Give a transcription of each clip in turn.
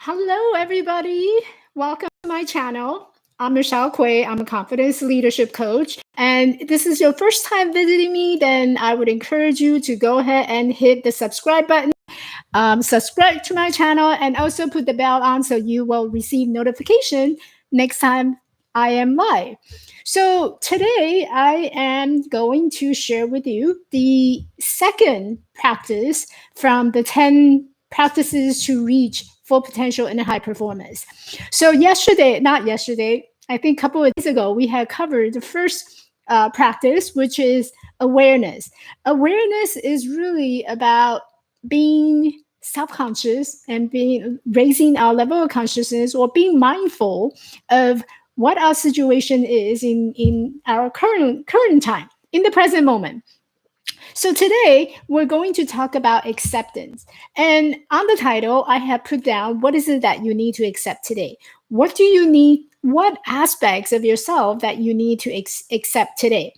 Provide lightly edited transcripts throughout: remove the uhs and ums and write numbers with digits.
Hello, everybody. Welcome to my channel. I'm Michelle Quay. I'm a confidence leadership coach. And if this is your first time visiting me, then I would encourage you to go ahead and hit the subscribe button, subscribe to my channel, and also put the bell on so you will receive notification next time I am live. So today I am going to share with you the second practice from the 10 practices to reach full potential and high performance. So not yesterday, I think a couple of days ago, we had covered the first practice, which is awareness. Awareness is really about being self-conscious and being raising our level of consciousness or being mindful of what our situation is in our current time, in the present moment. So today we're going to talk about acceptance. And on the title, I have put down what is it that you need to accept today? What do you need? What aspects of yourself that you need to accept today?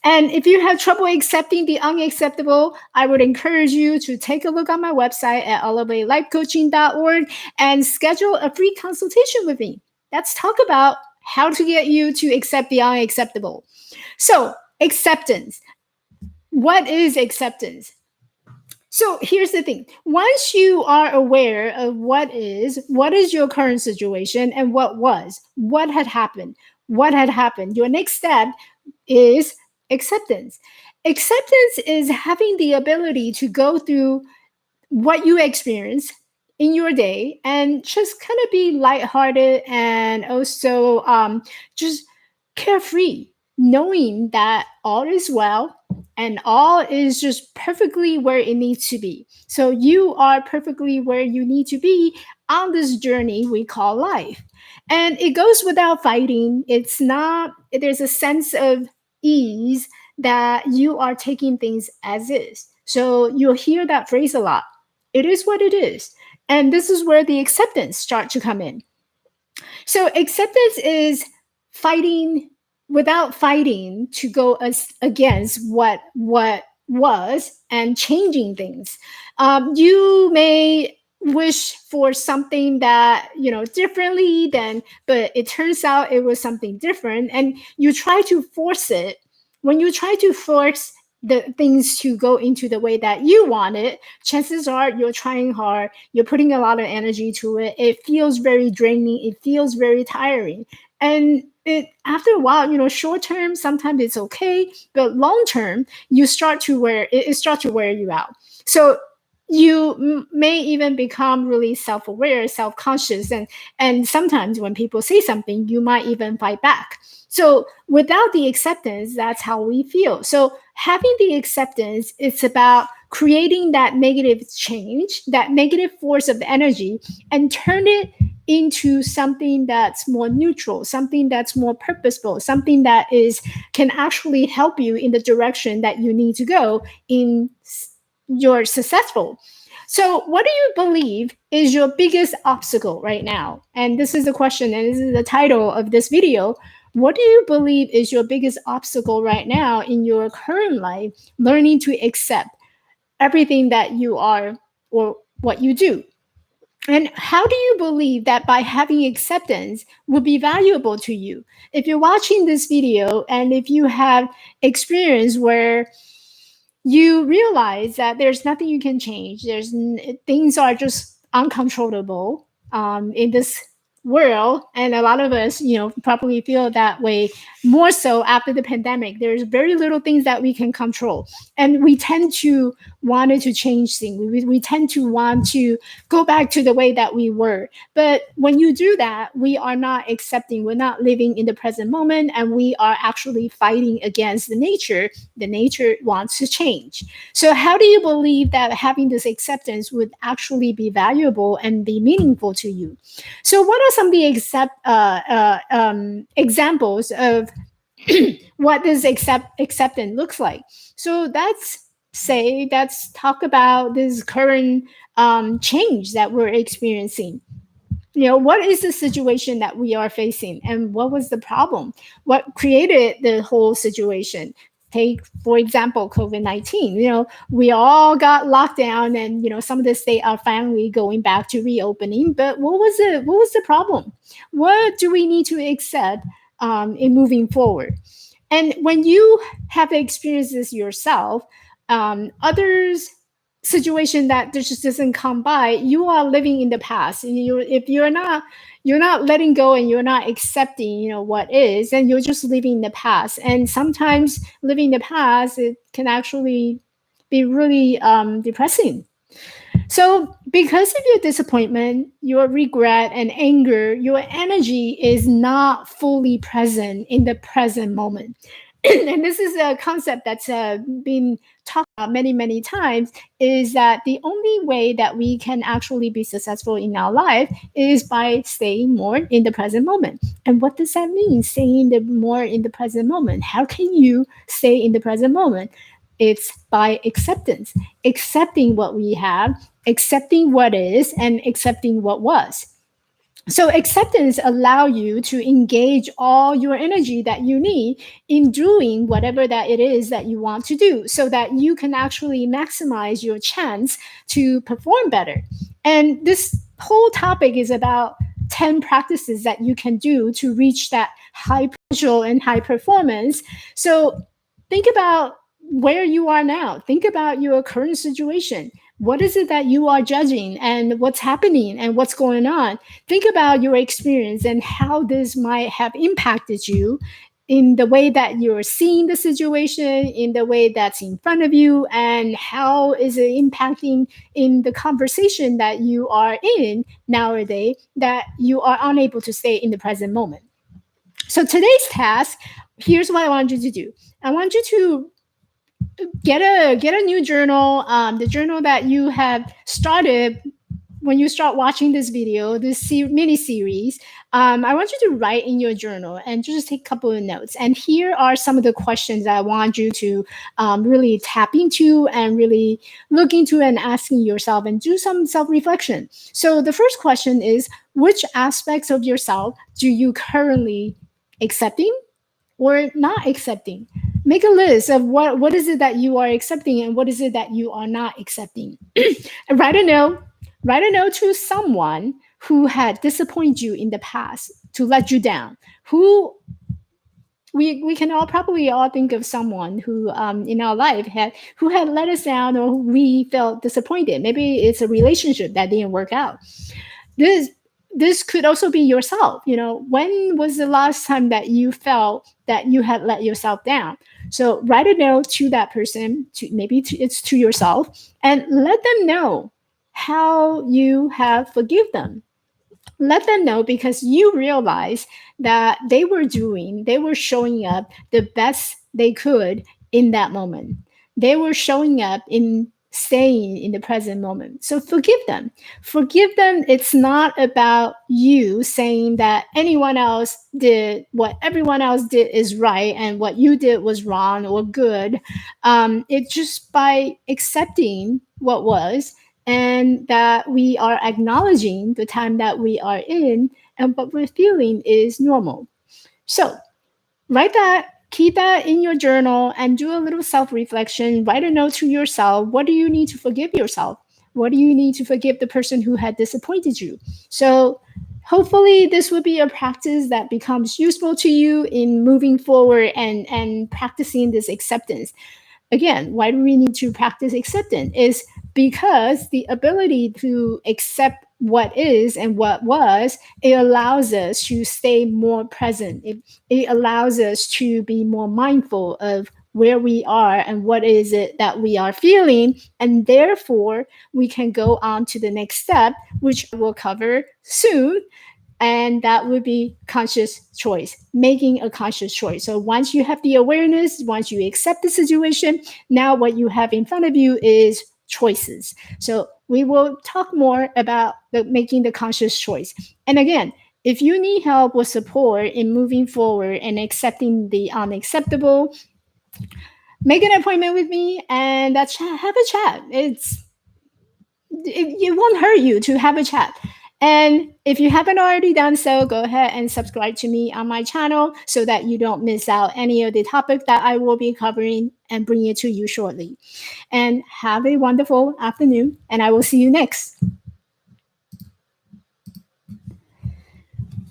And if you have trouble accepting the unacceptable, I would encourage you to take a look on my website at elevatelifecoaching.org and schedule a free consultation with me. Let's talk about how to get you to accept the unacceptable. So, acceptance. What is acceptance? So here's the thing. Once you are aware of what is your current situation and what had happened, your next step is acceptance. Acceptance is having the ability to go through what you experience in your day and just kind of be lighthearted and also just carefree, knowing that all is well and all is just perfectly where it needs to be. So you are perfectly where you need to be on this journey we call life. And it goes without fighting. There's a sense of ease that you are taking things as is. So you'll hear that phrase a lot. It is what it is. And this is where the acceptance starts to come in. So acceptance is fighting without fighting to go against what was and changing things. You may wish for something that differently but it turns out it was something different, and you try to force it. When you try to force the things to go into the way that you want it, chances are you're trying hard, you're putting a lot of energy to it. It feels very draining, it feels very tiring. And after a while, short term, sometimes it's okay, but long term, it starts to wear you out. So you may even become really self-aware, self-conscious, and sometimes when people say something, you might even fight back. So without the acceptance, that's how we feel. So having the acceptance, it's about creating that negative change, that negative force of energy, and turn it into something that's more neutral, something that's more purposeful, something that can actually help you in the direction that you need to go in your successful. So what do you believe is your biggest obstacle right now? And this is the question, and this is the title of this video. What do you believe is your biggest obstacle right now in your current life, learning to accept everything that you are or what you do? And how do you believe that by having acceptance would be valuable to you? If you're watching this video and if you have experience where you realize that there's nothing you can change, things are just uncontrollable in this world, and a lot of us probably feel that way more so after the pandemic. There's very little things that we can control, and we tend to want to change things. We tend to want to go back to the way that we were. But when you do that, we are not accepting, we're not living in the present moment, and we are actually fighting against the nature. The nature wants to change. So how do you believe that having this acceptance would actually be valuable and be meaningful to you? So what are some of the examples of what this acceptance looks like? So let's talk about this current change that we're experiencing. What is the situation that we are facing, and what was the problem? What created the whole situation? Take, for example, COVID-19. We all got locked down, and some of the states are finally going back to reopening. But what was the problem? What do we need to accept in moving forward? And when you have experienced this yourself, others situation that just doesn't come by, you are living in the past. And if you're not letting go, and you're not accepting what is, and you're just living in the past. And sometimes living in the past, it can actually be really depressing. So, because of your disappointment, your regret, and anger, your energy is not fully present in the present moment. And this is a concept that's been talked about many, many times, is that the only way that we can actually be successful in our life is by staying more in the present moment. And what does that mean, staying more in the present moment? How can you stay in the present moment? It's by acceptance, accepting what we have, accepting what is, and accepting what was. So acceptance allow you to engage all your energy that you need in doing whatever that it is that you want to do, so that you can actually maximize your chance to perform better. And this whole topic is about 10 practices that you can do to reach that high potential and high performance. So think about where you are now. Think about your current situation. What is it that you are judging, and what's happening, and what's going on? Think about your experience and how this might have impacted you in the way that you're seeing the situation, in the way that's in front of you, and how is it impacting in the conversation that you are in nowadays, that you are unable to stay in the present moment. So today's task, here's what I want you to do. I want you to get a new journal, the journal that you have started when you start watching this video, this mini series. I want you to write in your journal and just take a couple of notes. And here are some of the questions that I want you to really tap into and really look into, and asking yourself, and do some self-reflection. So the first question is, which aspects of yourself do you currently accepting or not accepting? Make a list of what is it that you are accepting, and what is it that you are not accepting. Write a note. Write a note to someone who had disappointed you in the past, to let you down. We can all probably all think of someone who in our life who had let us down, or who we felt disappointed. Maybe it's a relationship that didn't work out. This could also be yourself. When was the last time that you felt that you had let yourself down? So write a note to that person, it's to yourself, and let them know how you have forgive them. Let them know, because you realize that they were showing up the best they could in that moment. They were showing up in staying in the present moment. So forgive them. Forgive them. It's not about you saying that anyone else did what everyone else did is right, and what you did was wrong or good. It's just by accepting what was, and that we are acknowledging the time that we are in, and what we're feeling is normal. So write that, keep that in your journal, and do a little self-reflection. Write a note to yourself. What do you need to forgive yourself? What do you need to forgive the person who had disappointed you? So hopefully this would be a practice that becomes useful to you in moving forward, and practicing this acceptance. Again, why do we need to practice acceptance? Is because the ability to accept what is and what was, it allows us to stay more present. It allows us to be more mindful of where we are and what is it that we are feeling. And therefore, we can go on to the next step, which we'll cover soon. And that would be conscious choice, making a conscious choice. So once you have the awareness, once you accept the situation, now what you have in front of you is choices. So we will talk more about making the conscious choice. And again, if you need help or support in moving forward and accepting the unacceptable, make an appointment with me, and have a chat. It won't hurt you to have a chat. And if you haven't already done so, go ahead and subscribe to me on my channel so that you don't miss out any of the topic that I will be covering and bring it to you shortly. And have a wonderful afternoon, and I will see you next.